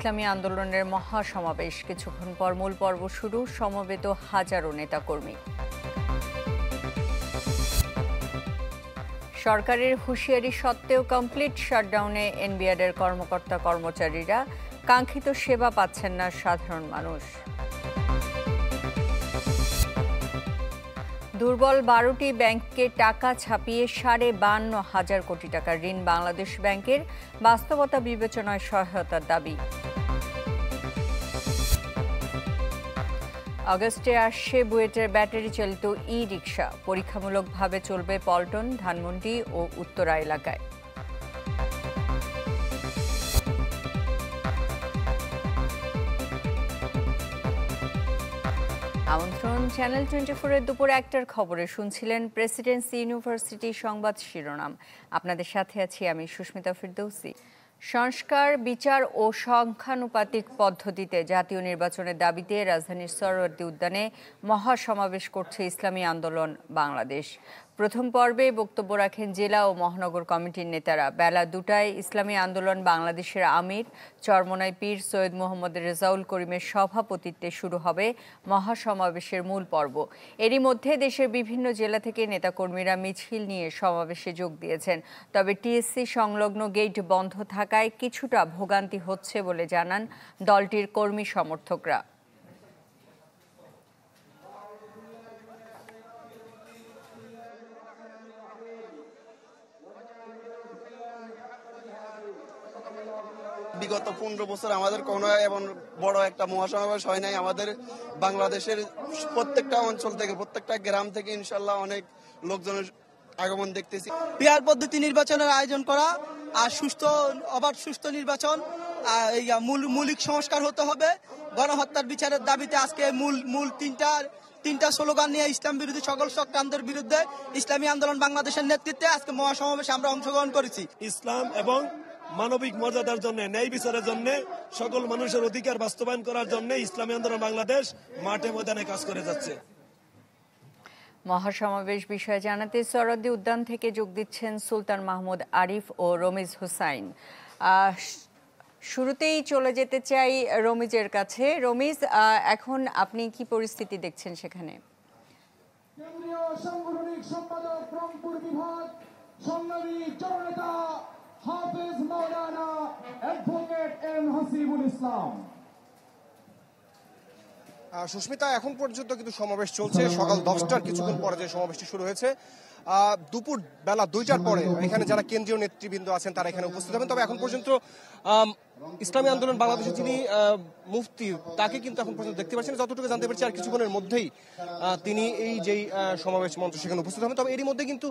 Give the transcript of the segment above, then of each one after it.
ইসলামী আন্দোলনের মহাসমাবেশ, কিছুক্ষণ পর মূল পর্ব শুরু, সমবেত হাজারো নেতাকর্মী। সরকারের হুঁশিয়ারি সত্ত্বেও কমপ্লিট শাটডাউনে এনবিআরের কর্মকর্তা কর্মচারীরা, কাঙ্ক্ষিত সেবা পাচ্ছেন না সাধারণ মানুষ। দুর্বল 12টি ব্যাংককে টাকা ছাপিয়ে 52,500 কোটি টাকার ঋণ বাংলাদেশ ব্যাংকের, বাস্তবতা বিবেচনায় সহায়তার দাবি। আগস্টে আসছে বুয়েটের ব্যাটারি চালিত ই-রিকশা, পরীক্ষামূলকভাবে চলবে পল্টন, ধানমন্ডি ও উত্তরা এলাকায়। আমন্ত্রণ চ্যানেল 24-এর দুপুর 1টার খবরে শুনছিলেন প্রেসিডেন্সি ইউনিভার্সিটি সংবাদ শিরোনাম। আপনাদের সাথে আছি আমি সুস্মিতা ফিরদৌসী। সংস্কার, বিচার ও সংখ্যানুপাতিক পদ্ধতিতে জাতীয় নির্বাচনের দাবিতে রাজধানীর সোহরাওয়ার্দী উদ্যানে মহাসমাবেশ করছে ইসলামী আন্দোলন বাংলাদেশ। প্রথম পর্বে বক্তব্য রাখেন জেলা ও মহানগর কমিটির নেতারা। বেলা 2টায় ইসলামী আন্দোলন বাংলাদেশের আমির চরমোনাই পীর সৈয়দ মোহাম্মদ রেজাউল করিমের সভাপতিত্বে শুরু হবে মহাসমাবেশের মূল পর্ব। এরই মধ্যে দেশের বিভিন্ন জেলা থেকে নেতাকর্মীরা মিছিল নিয়ে সমাবেশে যোগ দিয়েছেন। তবে টিএসসি সংলগ্ন গেট বন্ধ থাকায় কিছুটা ভোগান্তি হচ্ছে বলে জানান দলটির কর্মী সমর্থকরা। বিগত 15 বছর আমাদের কোনো এমন বড় একটা মহাসমাবেশ হয় নাই। আমাদের বাংলাদেশের প্রত্যেকটা অঞ্চল থেকে, প্রত্যেকটা গ্রাম থেকে ইনশাল্লাহ অনেক লোকজনের আগমন দেখতেছি। পিআর পদ্ধতি নির্বাচনের আয়োজন করা আর অবাধ সুষ্ঠু নির্বাচন, মৌলিক সংস্কার হতে হবে। গণহত্যার বিচারের দাবিতে আজকে মূল তিনটা স্লোগান নিয়ে ইসলাম বিরোধী সকল চক্রান্তের বিরুদ্ধে ইসলামী আন্দোলন বাংলাদেশের নেতৃত্বে আজকে মহাসমাবেশে আমরা অংশগ্রহণ করেছি। ইসলাম এবং মানবিক মর্যাদার জন্য, ন্যায় বিচারের জন্য, সকল মানুষের অধিকার বাস্তবায়ন করার জন্য ইসলামী আন্দোলন বাংলাদেশ মাঠে ময়দানে কাজ করে যাচ্ছে। মহাসমাবেশ বিষয়ে জানাতে সোহরাওয়ার্দী উদ্যান থেকে যোগ দিচ্ছেন সুলতান মাহমুদ আরিফ ও রমিজ হুসাইন। শুরুতেই চলে যেতে চাই রমিজের কাছে। রমিজ, এখন আপনি কি পরিস্থিতি দেখছেন সেখানে? কেন্দ্রীয় সাংগঠনিক সম্পাদক রংপুর বিভাগ সংগ্রামী জননেতা হাফেজ মাওলানা অ্যাডভোকেট এম হাসিবুল ইসলাম। সুস্মিতা, এখন পর্যন্ত কিন্তু সমাবেশ চলছে। সকাল 10টার কিছুক্ষণ পরে যে সমাবেশটি শুরু হয়েছে, দুপুর বেলা 2টার পরে এখানে যারা কেন্দ্রীয় নেতৃবৃন্দ আছেন তারা এখানে উপস্থিত হবেন। তবে এখন পর্যন্ত ইসলামী আন্দোলন বাংলাদেশের যিনি মুফতি, তাকে কিন্তু এখন পর্যন্ত দেখতে পাচ্ছেন। যতটুকু জানতে পারছি আর কিছুক্ষণের মধ্যেই তিনি এই যেই সমাবেশ মঞ্চ সেখানে উপস্থিত হবেন। তবে এরই মধ্যে কিন্তু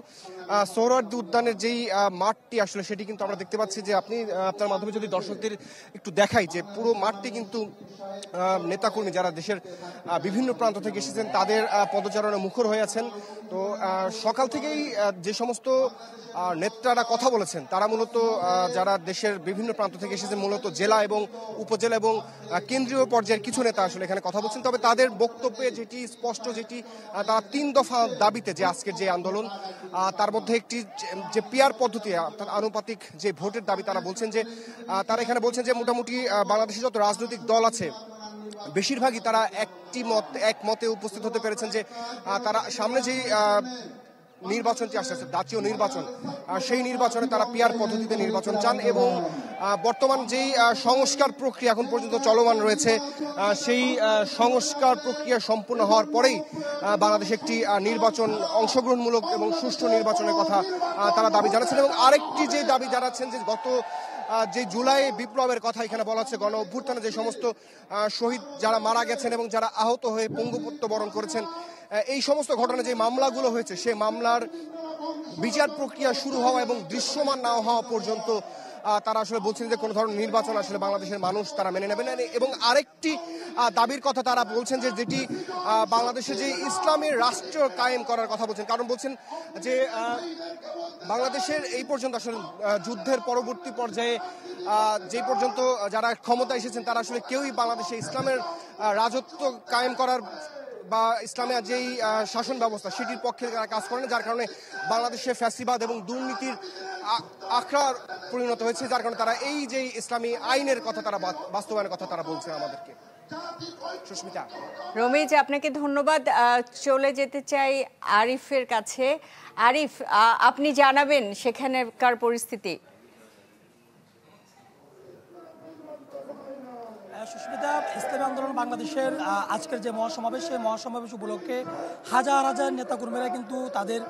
সোহরাওয়ার্দী উদ্যানের যেই মাঠটি আসলে সেটি কিন্তু আমরা দেখতে পাচ্ছি যে আপনার মাধ্যমে যদি দর্শকদের একটু দেখাই যে পুরো মাঠটি কিন্তু নেতাকর্মী যারা দেশের বিভিন্ন প্রান্ত থেকে এসেছেন তাদের পদচারণে মুখর হয়ে আছেন। তো সকাল থেকেই যে সমস্ত নেতারা কথা বলেছেন তারা মূলত যারা দেশের বিভিন্ন প্রান্ত থেকে এসেছেন, মূলত জেলা এবং উপজেলা এবং কেন্দ্রীয় পর্যায়ের কিছু নেতা আসলে এখানে কথা বলছেন। তবে তাদের বক্তব্যে যেটি স্পষ্ট, যেটি তারা 3 দফা দাবিতে যে আজকের যে আন্দোলন, তার মধ্যে একটি যে পিআর পদ্ধতি অর্থাৎ আনুপাতিক যে ভোটের দাবি, তারা বলছেন যে তারা এখানে বলছেন যে মোটামুটি বাংলাদেশে যত রাজনৈতিক দল আছে বেশিরভাগই তারা একমতে উপস্থিত হতে পেরেছেন যে তারা সামনে যেই নির্বাচনটি আসছে জাতীয় নির্বাচন, সেই নির্বাচনে তারা পিআর পদ্ধতিতে নির্বাচন চান এবং বর্তমান যেই সংস্কার প্রক্রিয়া এখন পর্যন্ত চলমান রয়েছে সেই সংস্কার প্রক্রিয়া সম্পূর্ণ হওয়ার পরেই বাংলাদেশে একটি নির্বাচন, অংশগ্রহণমূলক এবং সুষ্ঠু নির্বাচনের কথা তারা দাবি জানাচ্ছেন। এবং আরেকটি যে দাবি জানাচ্ছেন যে গত যে জুলাই বিপ্লবের কথা এখানে বলা হচ্ছে, গণ অভ্যুত্থানে যে সমস্ত শহীদ যারা মারা গেছেন এবং যারা আহত হয়ে পঙ্গুত্ব বরণ করেছেন, এই সমস্ত ঘটনা যে মামলাগুলো হয়েছে সেই মামলার বিচার প্রক্রিয়া শুরু হওয়া এবং দৃশ্যমান না হওয়া পর্যন্ত তারা আসলে বলছেন যে কোনো ধরনের নির্বাচন আসলে বাংলাদেশের মানুষ তারা মেনে নেবেন। এবং আরেকটি দাবির কথা তারা বলছেন যে যেটি বাংলাদেশে যে ইসলামের রাষ্ট্র কায়েম করার কথা বলছেন। কারণ বলছেন যে বাংলাদেশের এই পর্যন্ত আসলে যুদ্ধের পরবর্তী পর্যায়ে যে পর্যন্ত যারা ক্ষমতা এসেছেন তারা আসলে কেউই বাংলাদেশে ইসলামের রাজত্ব কায়েম করার বা ইসলামের যেই শাসন ব্যবস্থা সেটির পক্ষে তারা কাজ করে না, যার কারণে বাংলাদেশে ফ্যাসিবাদ এবং দুর্নীতির আখড়ার পরিণত হয়েছে, যার কারণে তারা এই যে ইসলামী আইনের কথা তারা বাস্তবায়নের কথা তারা বলছে আমাদেরকে। সুস্মিতা। রমিজ, আপনাকে ধন্যবাদ। চলে যেতে চাই আরিফের কাছে। আরিফ, আপনি জানাবেন সেখানকার পরিস্থিতি। সুস্মিতা, ইসলামী আন্দোলন বাংলাদেশের আজকের যে মহাসমাবেশ, সেই মহাসমাবেশ উপলক্ষে হাজার হাজার নেতাকর্মীরা কিন্তু তাদের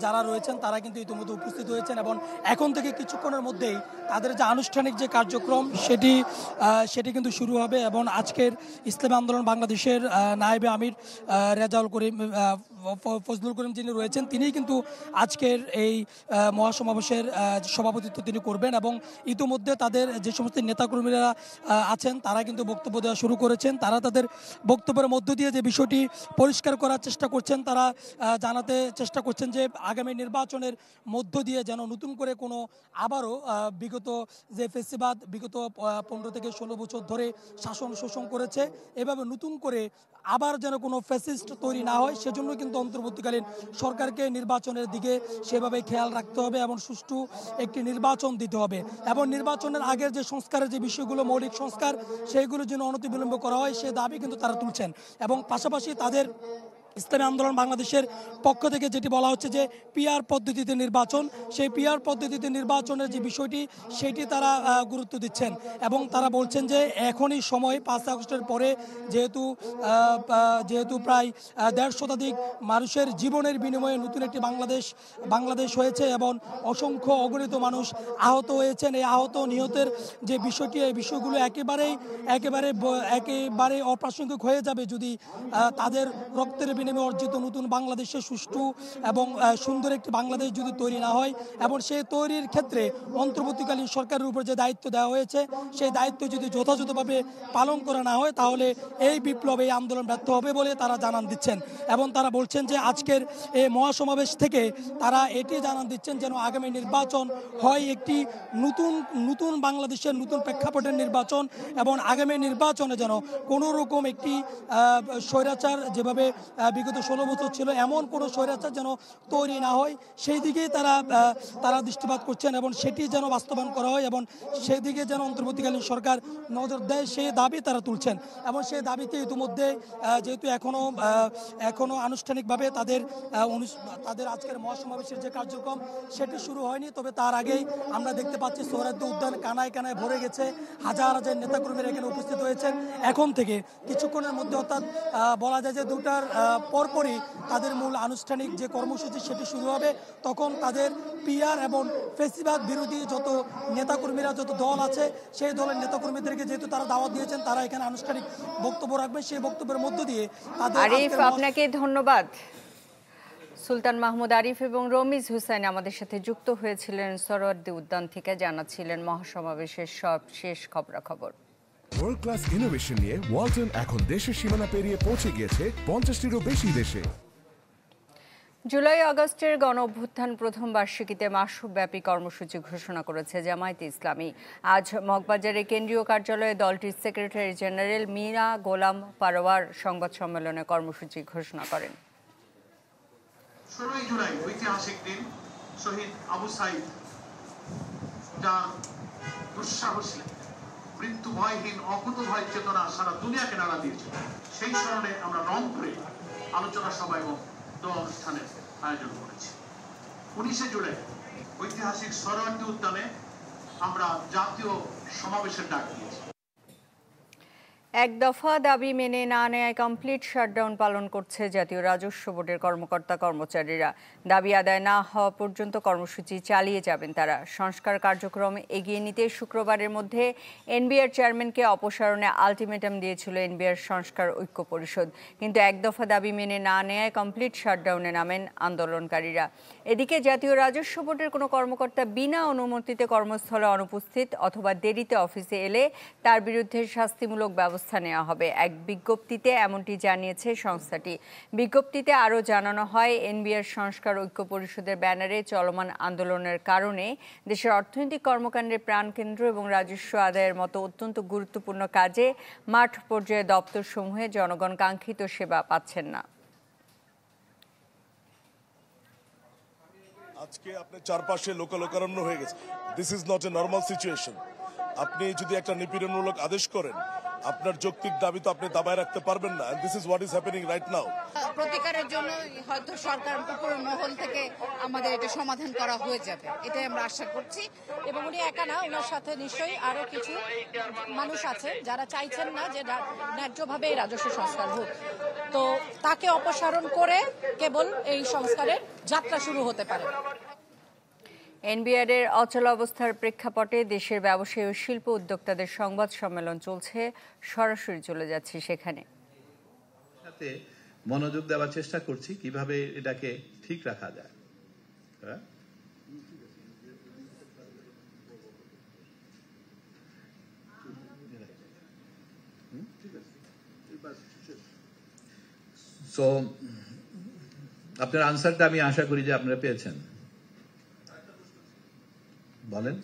যারা রয়েছেন তারা কিন্তু ইতিমধ্যে উপস্থিত হয়েছেন এবং এখন থেকে কিছুক্ষণের মধ্যেই তাদের যে আনুষ্ঠানিক যে কার্যক্রম সেটি কিন্তু শুরু হবে। এবং আজকের ইসলামী আন্দোলন বাংলাদেশের নায়েবে আমির রেজাউল করিম ফজলুল করিম যিনি রয়েছেন, তিনিই কিন্তু আজকের এই মহাসমাবেশের সভাপতিত্ব তিনি করবেন। এবং ইতিমধ্যে তাদের যে সমস্ত নেতাকর্মীরা আছেন তারা কিন্তু বক্তব্য দেওয়া শুরু করেছেন। তারা তাদের বক্তব্যের মধ্য দিয়ে যে বিষয়টি পরিষ্কার করার চেষ্টা করছেন, তারা জানাতে চেষ্টা করছেন যে আগামী নির্বাচনের মধ্য দিয়ে যেন নতুন করে কোনো আবারও বিগত যে ফেসিবাদ বিগত 15 থেকে 16 বছর ধরে শাসন শোষণ করেছে, এভাবে নতুন করে আবার যেন কোনো ফ্যাসিস্ট তৈরি না হয়, সেজন্য কিন্তু অন্তর্বর্তীকালীন সরকারকে নির্বাচনের দিকে সেভাবে খেয়াল রাখতে হবে এবং সুষ্ঠু একটি নির্বাচন দিতে হবে। এবং নির্বাচনের আগের যে সংস্কারের যে বিষয়গুলো মৌলিক সংস্কার, সেইগুলো যেন অনতিবিলম্ব করা হয় সে দাবি কিন্তু তারা তুলছেন। এবং পাশাপাশি তাদের ইসলামী আন্দোলন বাংলাদেশের পক্ষ থেকে যেটি বলা হচ্ছে যে পিআর পদ্ধতিতে নির্বাচন, সেই পিআর পদ্ধতিতে নির্বাচনের যে বিষয়টি সেটি তারা গুরুত্ব দিচ্ছেন। এবং তারা বলছেন যে এখনই সময় 5 আগস্টের পরে যেহেতু প্রায় 1.5 শতাধিক মানুষের জীবনের বিনিময়ে নতুন একটি বাংলাদেশ হয়েছে এবং অসংখ্য অগণিত মানুষ আহত হয়েছেন। এই আহত নিহতের যে বিষয়টি, এই বিষয়গুলো একেবারে অপ্রাসঙ্গিক হয়ে যাবে যদি তাদের রক্তের বিনিময়ে অর্জিত নতুন বাংলাদেশে সুষ্ঠু এবং সুন্দর একটি বাংলাদেশ যদি তৈরি না হয় এবং সেই তৈরির ক্ষেত্রে অন্তর্বর্তীকালীন সরকারের উপর যে দায়িত্ব দেওয়া হয়েছে সেই দায়িত্ব যদি যথাযথভাবে পালন করা না হয় তাহলে এই বিপ্লব এই আন্দোলন ব্যর্থ হবে বলে তারা জানান দিচ্ছেন। এবং তারা বলছেন যে আজকের এই মহাসমাবেশ থেকে তারা এটি জানান দিচ্ছেন যেন আগামী নির্বাচন হয় একটি নতুন বাংলাদেশের নতুন প্রেক্ষাপটের নির্বাচন এবং আগামী নির্বাচনে যেন কোনো রকম একটি স্বৈরাচার যেভাবে বিগত 16 বছর ছিল এমন কোনো স্বৈরাচার যেন তৈরি না হয় সেই দিকেই তারা দৃষ্টিপাত করছেন এবং সেটি যেন বাস্তবায়ন করা হয় এবং সেদিকে যেন অন্তর্বর্তীকালীন সরকার নজর দেয় সেই দাবি তারা তুলছেন। এবং সেই দাবিতে ইতিমধ্যে যেহেতু এখনো আনুষ্ঠানিকভাবে তাদের আজকের মহাসমাবেশের যে কার্যক্রম সেটি শুরু হয়নি, তবে তার আগেই আমরা দেখতে পাচ্ছি সোহরাওয়ার্দী উদ্যান কানায় কানায় ভরে গেছে, হাজার হাজার নেতাকর্মীরা এখানে উপস্থিত হয়েছেন। এখন থেকে কিছুক্ষণের মধ্যে অর্থাৎ বলা যায় যে 2টার পরপরই তাদের মূল আনুষ্ঠানিক যে কর্মসূচি সেটি শুরু হবে। তখন তাদের পিআর এবং ফেসিবাদ বিরোধী যত নেতাকর্মীরা যত দল আছে সেই দলের নেতাকর্মীদেরকে যেহেতু তারা দাওয়াত দিয়েছেন তারা এখানে আনুষ্ঠানিক বক্তব্য রাখবেন। সেই বক্তব্যের মধ্য দিয়ে আরিফ, আপনাকে ধন্যবাদ। সুলতান মাহমুদ আরিফ এবং রমিজ হুসাইন আমাদের সাথে যুক্ত হয়েছিলেন সোহরাওয়ার্দী উদ্যান থেকে, জানাচ্ছিলেন মহাসমাবেশের সব শেষ খবরাখবর। ওয়ার্ল্ড ক্লাস ইনোভেশন নিয়ে ওয়ালটন এখন দেশের সীমানা পেরিয়ে পৌঁছে গিয়েছে 50টিরও বেশি দেশে। জুলাই আগস্টের গণ অভ্যুত্থান প্রথম বার্ষিকীতে মাসব্যাপী কর্মসূচি ঘোষণা করেছে জামায়াতে ইসলামী। আজ মগবাজারে কেন্দ্রীয় কার্যালয়ে দলটির সেক্রেটারি জেনারেল মিনা গোলাম পারোয়ার সংবাদ সম্মেলনে কর্মসূচি ঘোষণা করেন। 16 জুলাই ঐতিহাসিক দিন, শহীদ আবু সাইদ যার দুঃসাহসী মৃত্যু ভয়হীন অকুতভয় চেতনা সারা দুনিয়াকে নাড়া দিয়েছে, সেই স্মরণে আমরা রংপুরে আলোচনা সভা এবং দোয়া অনুষ্ঠানের আয়োজন করেছি। 19 জুলাই ঐতিহাসিক সোহরাওয়ার্দী উদ্যানে আমরা জাতীয় সমাবেশের ডাক দিয়েছি। এক দফা দাবি মেনে না নেয় কমপ্লিট শাটডাউন পালন করছে জাতীয় রাজস্ব বোর্ডের কর্মকর্তা কর্মচারীরা। দাবি আদায় না হওয়া পর্যন্ত কর্মসূচি চালিয়ে যাবেন তারা। সংস্কার কার্যক্রম এগিয়ে নিতে শুক্রবারের মধ্যে এনবিআর চেয়ারম্যানকে অপসারণে আলটিমেটাম দিয়েছিল এনবিআর সংস্কার ঐক্য পরিষদ, কিন্তু এক দফা দাবি মেনে না নেয় কমপ্লিট শাটডাউনে নামেন আন্দোলনকারীরা। এদিকে জাতীয় রাজস্ব বোর্ডের কোনো কর্মকর্তা বিনা অনুমতিতে কর্মস্থলে অনুপস্থিত অথবা দেরিতে অফিসে এলে তার বিরুদ্ধে শাস্তিমূলক ব্যবস্থা ব্যবস্থা নেওয়া হবে। এক বিজ্ঞপ্তিতে এমনটি জানিয়েছে সংস্থাটি। বিজ্ঞপ্তিতে আরও জানানো হয়, এনবিআর সংস্কার ঐক্য পরিষদের ব্যানারে চলমান আন্দোলনের কারণে দেশের অর্থনৈতিক কর্মকাণ্ডের প্রাণকেন্দ্র এবং রাজস্ব আদায়ের মতো অত্যন্ত গুরুত্বপূর্ণ কাজে মাঠ পর্যায়ে দপ্তরসমূহে জনগণ কাঙ্ক্ষিত সেবা পাচ্ছেন না। আজকে আপনার চারপাশে লোকারণ্য হয়ে গেছে। This is not a normal situation. আপনি যদি একটা নিপীড়নমূলক আদেশ করেন, আপনার যৌক্তিক দাবি তো আপনি দাবায় রাখতে পারবেন না। This is what is happening right now. প্রতিকারের জন্য হয়তো সরকার উপরের মহল থেকে আমাদের এটা সমাধান করা হয়ে যাবে, এটাই আমরা আশা করছি। এবং উনি একা না, ওনার সাথে নিশ্চয়ই আরো কিছু মানুষ আছে যারা চাইছেন না যে ন্যায্যভাবে এই রাজস্ব সংস্কার হোক। তো তাকে অপসারণ করে কেবল এই সংস্কারের যাত্রা শুরু হতে পারে। এনবিআর এর অচল অবস্থার প্রেক্ষাপটে দেশের ব্যবসায়ী ও শিল্প উদ্যোক্তাদের সংবাদ সম্মেলন চলছে, সরাসরি চলে যাচ্ছি সেখানে। সাথে মনোযোগ দেওয়ার চেষ্টা করছি কিভাবে এটাকে ঠিক রাখা যায়। সো আপনার আনসারটা আমি আশা করি যে আপনারা পেয়েছেন। বলেন।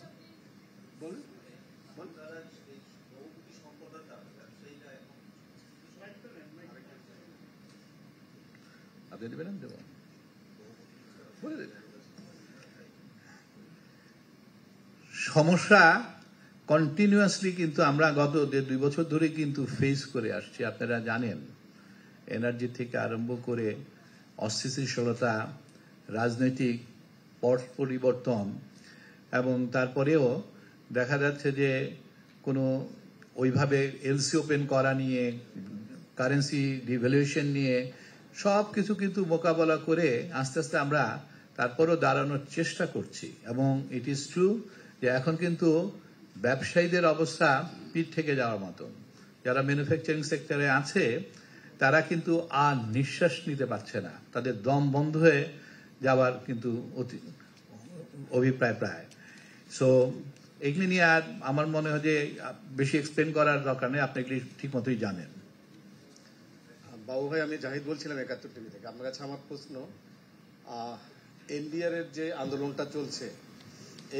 আপনি দেবেন, আমি দেবো, বলে দেবেন। সমস্যা কন্টিনিউয়াসলি কিন্তু আমরা গত 1.5 বছর ধরে কিন্তু ফেস করে আসছি। আপনারা জানেন, এনার্জি থেকে আরম্ভ করে অস্থিতিশীলতা, রাজনৈতিক পট পরিবর্তন, এবং তারপরেও দেখা যাচ্ছে যে কোনো ওইভাবে এলসি ওপেন করা নিয়ে, কারেন্সি ডিভ্যালুয়েশন নিয়ে সব কিছু কিন্তু মোকাবেলা করে আস্তে আস্তে আমরা তারপরও দাঁড়ানোর চেষ্টা করছি। এবং ইট ইজ ট্রু যে এখন কিন্তু ব্যবসায়ীদের অবস্থা পিঠ থেকে যাওয়ার মতন। যারা ম্যানুফ্যাকচারিং সেক্টরে আছে তারা কিন্তু আর নিঃশ্বাস নিতে পারছে না, তাদের দম বন্ধ হয়ে যাওয়ার কিন্তু অভিপ্রায় প্রায়। সো এগুলি নিয়ে আর আমার মনে হয় যে বেশি এক্সপ্লেন করার দরকার নেই, আপনি এগুলি ঠিক মতোই জানেন। বাবু ভাই, আমি জাহিদ বলছিলাম 71 টিভি থেকে। আপনার কাছে আমার প্রশ্ন, এনবিআর এর যে আন্দোলনটা চলছে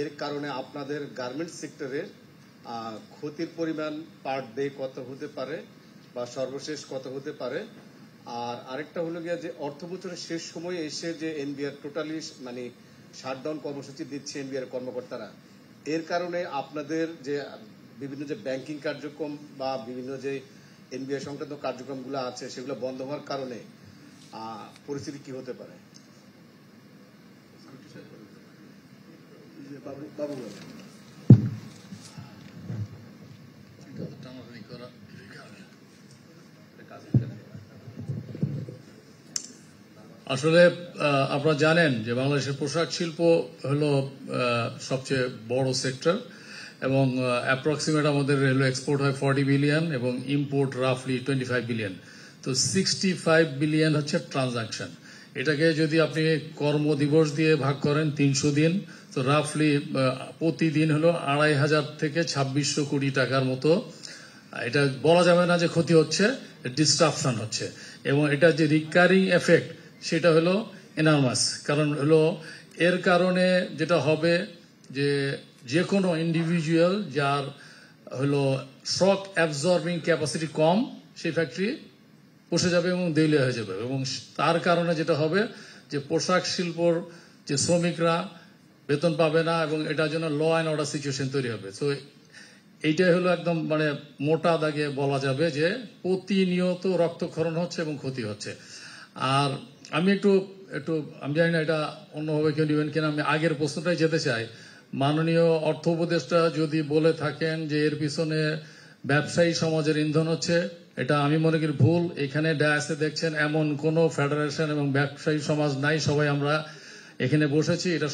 এর কারণে আপনাদের গার্মেন্টস সেক্টরের ক্ষতির পরিমাণ পার ডে কত হতে পারে বা সর্বশেষ কত হতে পারে? আর আরেকটা হলো গিয়া যে অর্থ বছরের শেষ সময়ে এসে যে এনবিআর টোটালি মানে শাটডাউন কর্মসূচি দিচ্ছে এনবিআর কর্মকর্তারা, এর কারণে আপনাদের যে বিভিন্ন যে ব্যাংকিং কার্যক্রম বা বিভিন্ন যে এনবিআর সংক্রান্ত কার্যক্রমগুলো আছে সেগুলো বন্ধ হওয়ার কারণে পরিস্থিতি কি হতে পারে? আসলে আপনারা জানেন যে বাংলাদেশের পোশাক শিল্প হলো সবচেয়ে বড় সেক্টর, এবং অ্যাপ্রক্সিমেট আমাদের হলো এক্সপোর্ট হয় 40 বিলিয়ন এবং ইম্পোর্ট রাফলি 25 বিলিয়ন। তো 65 বিলিয়ন হচ্ছে ট্রানজাকশন। এটাকে যদি আপনি কর্মদিবস দিয়ে ভাগ করেন 300 দিন, তো রাফলি প্রতিদিন হলো 2500 থেকে 2600 কোটি টাকার মতো। এটা বলা যাবে না যে ক্ষতি হচ্ছে, ডিস্ট্রাকশন হচ্ছে, এবং এটা যে রিকারিং এফেক্ট সেটা হলো এনার্মাস। কারণ হলো এর কারণে যেটা হবে যে কোনো ইন্ডিভিজুয়াল যার হলো শক অ্যাবজর্বিং ক্যাপাসিটি কম, সেই ফ্যাক্টরি বসে যাবে এবং দেউলিয়া হয়ে যাবে। এবং তার কারণে যেটা হবে যে পোশাক শিল্পর যে শ্রমিকরা বেতন পাবে না, এবং এটার জন্য ল অ্যান্ড অর্ডার সিচুয়েশন তৈরি হবে। তো এইটাই হলো একদম মানে মোটা দাগে বলা যাবে যে প্রতিনিয়ত রক্তক্ষরণ হচ্ছে এবং ক্ষতি হচ্ছে। আর আমি একটু আমি জানি না এটা অন্যভাবে কেউ নেবেন কিনা, আমি আগের প্রশ্নটাই যেতে চাই। মাননীয় অর্থ উপদেষ্টা যদি বলে থাকেন যে এর পিছনে ব্যবসায়ী সমাজের ইন্ধন হচ্ছে, এটা আমি মনে করি ভুল। এখানে ডায়াসে দেখছেন এমন কোন ফেডারেশন এবং ব্যবসায়ী সমাজ নাই, সবাই আমরা এখানে বসেছি এটা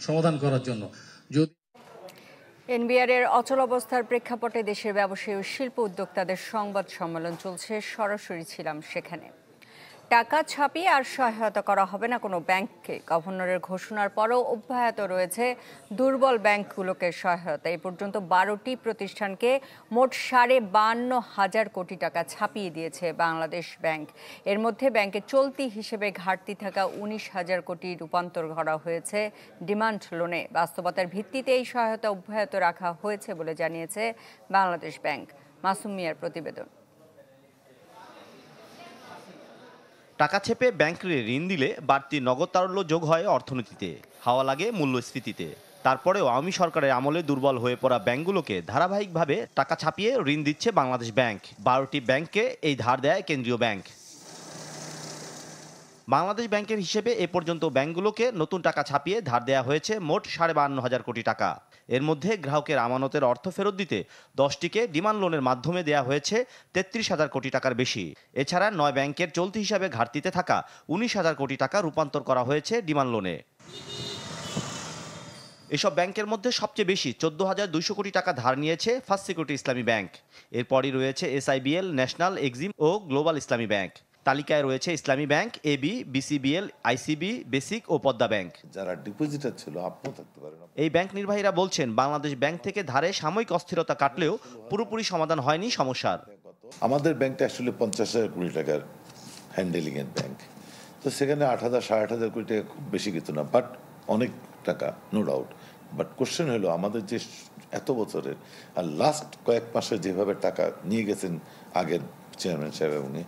সমাধান করার জন্য। যদি এনবিআর এর অচল অবস্থার প্রেক্ষাপটে দেশের ব্যবসায়ী ও শিল্প উদ্যোক্তাদের সংবাদ সম্মেলন চলছে, সরাসরি ছিলাম সেখানে। টাকা ছাপিয়ে আর সহায়তা করা হবে না কোনো ব্যাংককে। গভর্নরের ঘোষণার পরও অব্যাহত রয়েছে দুর্বল ব্যাংকগুলোকে সহায়তা। এই পর্যন্ত 12টি প্রতিষ্ঠানকে মোট 52,500 কোটি টাকা ছাপিয়ে দিয়েছে বাংলাদেশ ব্যাংক। এর মধ্যে ব্যাংকের চলতি হিসেবে ঘাটতি থাকা 19,000 কোটি রূপান্তর করা হয়েছে ডিমান্ড লোনে। বাস্তবতার ভিত্তিতে এই সহায়তা অব্যাহত রাখা হয়েছে বলে জানিয়েছে বাংলাদেশ ব্যাংক। মাসুম মিয়ার প্রতিবেদন। টাকা ছেপে ব্যাংকে ঋণ দিলে বাড়তি নগদ তারল্য যোগ হয় অর্থনীতিতে, হাওয়া লাগে মূল্যস্ফীতিতে। তারপরেও আওয়ামী সরকারের আমলে দুর্বল হয়ে পড়া ব্যাংকগুলোকে ধারাবাহিকভাবে টাকা ছাপিয়ে ঋণ দিচ্ছে বাংলাদেশ ব্যাংক। 12টি ব্যাংককে এই ধার দেয় কেন্দ্রীয় ব্যাংক। বাংলাদেশ ব্যাংকের হিসেবে এ পর্যন্ত ব্যাংকগুলোকে নতুন টাকা ছাপিয়ে ধার দেওয়া হয়েছে মোট 52,500 কোটি টাকা। এর মধ্যে গ্রাহকের আমানতের অর্থ ফেরত দিতে 10টিকে ডিমান্ড লোনের মাধ্যমে দেওয়া হয়েছে 33,000 কোটি টাকার বেশি। এছাড়া 9 ব্যাংকের চলতি হিসাবে ঘাটতিতে থাকা 19,000 কোটি টাকা রূপান্তর করা হয়েছে ডিমান্ড লোনে। এসব ব্যাংকের মধ্যে সবচেয়ে বেশি 14,200 কোটি টাকা ধার নিয়েছে ফার্স্ট সিকিউরিটি ইসলামী ব্যাংক। এরপরই রয়েছে SIBL, ন্যাশনাল, এক্সিম ও গ্লোবাল ইসলামী ব্যাংক। তালিকায় রয়েছে Islami bank, AB, BCBL, ICB, basic ও পদ্মা ব্যাংক। যারা ডিপোজিটার ছিল আপনিও থাকতে পারেন। এই ব্যাংক নির্বাহীরা বলছেন, বাংলাদেশ ব্যাংক থেকে ধারে সাময়িক অস্থিরতা কাটলেও পুরোপুরি সমাধান হয়নি সমস্যার। আমাদের ব্যাংকটা আসলে 50,000 কোটি টাকার হ্যান্ডেলিং এর ব্যাংক, তো সেখানে 8,000 8,500 কোটি টাকা খুব বেশি কিছু না, বাট অনেক টাকা, নো ডাউট। বাট কোশ্চেন হলো আমাদের যে এত বছরের আর লাস্ট কয়েক মাসে যেভাবে টাকা নিয়ে গেছেন আগের চেয়ারম্যান সাহেব, উনি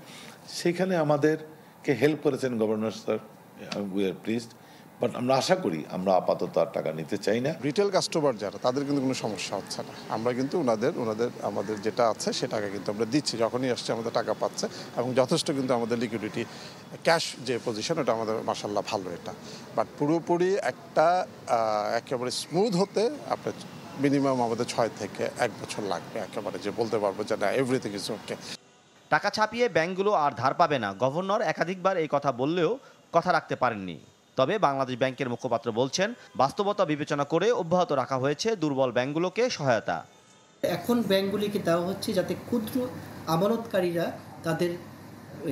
সেখানে আমাদেরকে হেল্প করেছেন governor sir, we are pleased. But আমরা আশা করি আমরা আপাতত আর টাকা নিতে চাই না। রিটেল কাস্টমার যারা, তাদের কিন্তু কোনো সমস্যা হচ্ছে না। আমরা কিন্তু ওনাদের আমাদের যেটা আছে সে টাকা কিন্তু আমরা দিচ্ছি, যখনই আসছে আমাদের টাকা পাচ্ছে, এবং যথেষ্ট কিন্তু আমাদের লিকুইডিটি ক্যাশ যে পজিশন ওটা আমাদের মাশাআল্লাহ ভালো এটা। বাট পুরোপুরি একটা একেবারে স্মুথ হতে আপনার মিনিমাম আমাদের 6 থেকে 1 বছর লাগবে, একেবারে যে বলতে পারবো যে না এভরিথিং ইজ ওকে। টাকা ছাপিয়ে ব্যাংকগুলো আর ধার পাবে না, গভর্নর একাধিকবার এই কথা বললেও কথা রাখতে পারেননি। তবে বাংলাদেশ ব্যাংকের মুখপাত্র বলছেন, বাস্তবতা বিবেচনা করে অব্যাহত রাখা হয়েছে দুর্বল ব্যাংকগুলোকে সহায়তা। এখন ব্যাংকগুলিকে দেওয়া হচ্ছে যাতে ক্ষুদ্র আমানতকারীরা তাদের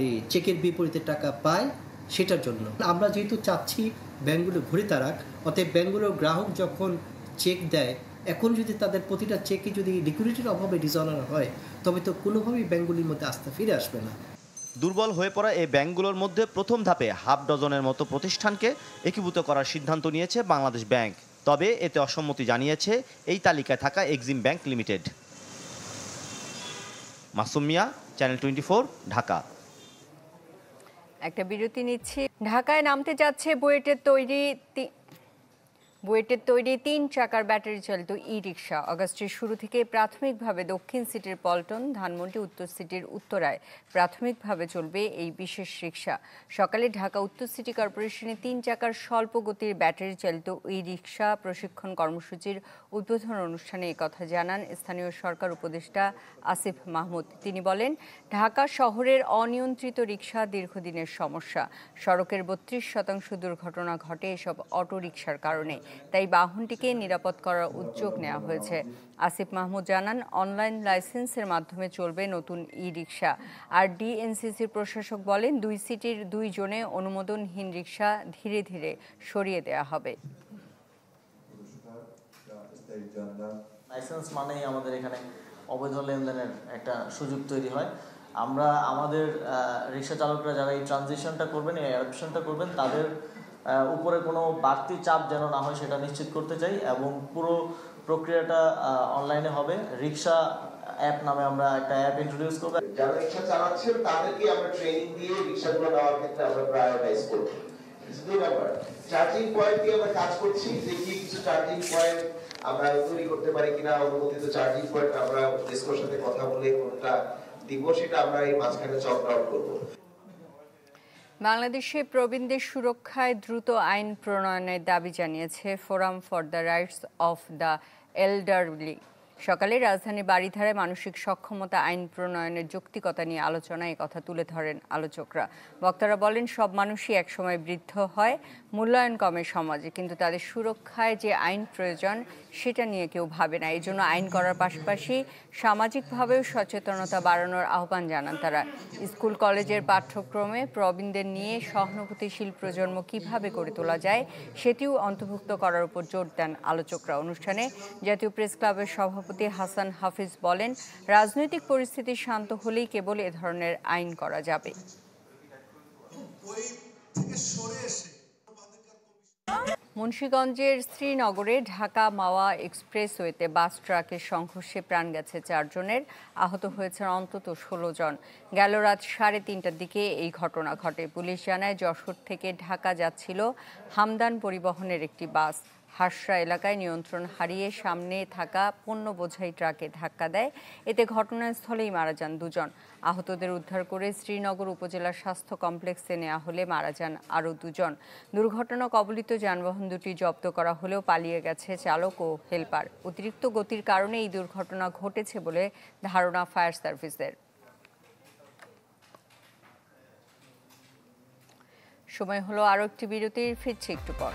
এই চেকের বিপরীতে টাকা পায়, সেটার জন্য। আমরা যেহেতু চাচ্ছি ব্যাংকগুলো ঘুরে দাঁড়াক, অতএব ব্যাংকগুলোর গ্রাহক যখন চেক দেয়, এখন যদি তাদের প্রতিটা চেকে যদি লিকুইডিটির অভাবে ডিসঅনার হয়, তবে তো কোনোভাবেই ব্যাংকগুলির মধ্যে আস্থা ফিরে আসবে না। দুর্বল হয়ে পড়া এই ব্যাংকগুলোর মধ্যে প্রথম ধাপে হাফ ডজনের মতো প্রতিষ্ঠানকে একীভূত করার সিদ্ধান্ত নিয়েছে বাংলাদেশ ব্যাংক। তবে এতে অসম্মতি জানিয়েছে এই তালিকায় থাকা এক্সিম ব্যাংক লিমিটেড। মাসুম মিয়া, চ্যানেল 24, ঢাকা। একটা বিরতি নিচ্ছি। ঢাকায় নামতে যাচ্ছে বুয়েটের তৈরি 3 চাকার ব্যাটারি চালিত ই-রিকশা। আগস্টের শুরু থেকে প্রাথমিকভাবে দক্ষিণ সিটির পল্টন, ধানমন্ডি, উত্তর সিটির উত্তরায় প্রাথমিকভাবে চলবে এই বিশেষ রিকশা। সকালে ঢাকা উত্তর সিটি কর্পোরেশনে 3 চাকার স্বল্প গতির ব্যাটারি চালিত ই-রিকশা প্রশিক্ষণ কর্মসূচির উদ্বোধন অনুষ্ঠানে কথা জানান স্থানীয় সরকার উপদেষ্টা আসিফ মাহমুদ। তিনি বলেন, ঢাকা শহরের অনিয়ন্ত্রিত রিকশা দীর্ঘদিনের সমস্যা। সড়কের 32% দুর্ঘটনা ঘটে এসব অটো রিকশার কারণে। তাই বাহনটিকে নিরাপদ করার উদ্যোগ নেওয়া হয়েছে। আসিফ মাহমুদ জানান, অনলাইন লাইসেন্সের মাধ্যমে চলবে নতুন ই-রিকশা। আর ডিএনসিসির প্রশাসক বলেন, 2 সিটির 2 জোনে অনুমোদনহীন রিকশা ধীরে ধীরে সরিয়ে দেওয়া হবে। লাইসেন্স মানেই আমাদের এখানে অবৈধ লেনদেনের একটা সুযোগ তৈরি হয়। আমরা আমাদের রিকশা চালকরা যারা এই ট্রানজিশনটা করবেন, এই অ্যাডপশনটা করবেন, তাদের উপরে কোনো বাড়তি চাপ যেন না হয় সেটা নিশ্চিত করতে চাই, এবং পুরো প্রক্রিয়াটা অনলাইনে হবে। রিকশা অ্যাপ নামে আমরা একটা অ্যাপ ইন্ট্রোডিউস করব। যারা রিকশা চালাচ্ছেন তাদেরকে আমরা ট্রেনিং দিয়ে রিকশাগুলো নেওয়ার ক্ষেত্রে আমরা প্রায়োরিটাইজ করব। দুই নাম্বার, চার্জিং পয়েন্ট দিয়ে আমরা কাজ করছি, দেখি কিছু চার্জিং পয়েন্ট আমরা তৈরি করতে পারি কিনা। অনুমোদিত চার্জিং পয়েন্ট আমরা ডিসকোর সাথে কথা বলে কোনটা দিব সেটা আমরা এই মাঝখানে চক আউট করব। বাংলাদেশে প্রবীণদের সুরক্ষায় দ্রুত আইন প্রণয়নের দাবি জানিয়েছে forum for the rights of the elderly. সকালে রাজধানীর বারিধারায় মানসিক সক্ষমতা আইন প্রণয়নের যৌক্তিকতা নিয়ে আলোচনায় কথা তুলে ধরেন আলোচকরা। বক্তারা বলেন, সব মানুষই একসময় বৃদ্ধ হয়, মূল্যায়ন কমে সমাজে, কিন্তু তাদের সুরক্ষায় যে আইন প্রয়োজন সেটা নিয়ে কেউ ভাবে না। এই জন্য আইন করার পাশাপাশি সামাজিকভাবেও সচেতনতা বাড়ানোর আহ্বান জানান তারা। স্কুল কলেজের পাঠ্যক্রমে প্রবীণদের নিয়ে সহানুভূতিশীল প্রজন্ম কিভাবে গড়ে তোলা যায় সেটিও অন্তর্ভুক্ত করার উপর জোর দেন আলোচকরা। অনুষ্ঠানে জাতীয় প্রেস ক্লাবের সভাপতি হাসান হাফিজ বলেন, রাজনৈতিক পরিস্থিতি শান্ত হলেই কেবল এ ধরনের আইন করা যাবে। মুন্সিগঞ্জের শ্রীনগরে ঢাকা মাওয়া এক্সপ্রেসওয়েতে বাস ট্রাকের সংঘর্ষে প্রাণ গেছে 4 জনের, আহত হয়েছেন অন্তত 16 জন। গেল রাত 3:30টার দিকে এই ঘটনা ঘটে। পুলিশ জানায়, যশোর থেকে ঢাকা যাচ্ছিল হামদান পরিবহনের একটি বাস। হাসরা এলাকায় নিয়ন্ত্রণ হারিয়ে সামনে থাকা পণ্য বোঝাই ট্রাকে ধাক্কা দেয়। এতে ঘটনাস্থলেই মারা যান 2 জন। আহতদের উদ্ধার করে শ্রীনগর উপজেলা স্বাস্থ্য কমপ্লেক্সে নেওয়া হলে মারা যান আরও 2 জন। দুর্ঘটনা কবলিত যানবাহন দুটি জব্দ করা হলেও পালিয়ে গেছে চালক ও হেলপার। অতিরিক্ত গতির কারণে এই দুর্ঘটনা ঘটেছে বলে ধারণা ফায়ার সার্ভিসের। সময় হলো আরও একটি বিরতির, ফিরছি একটু পর।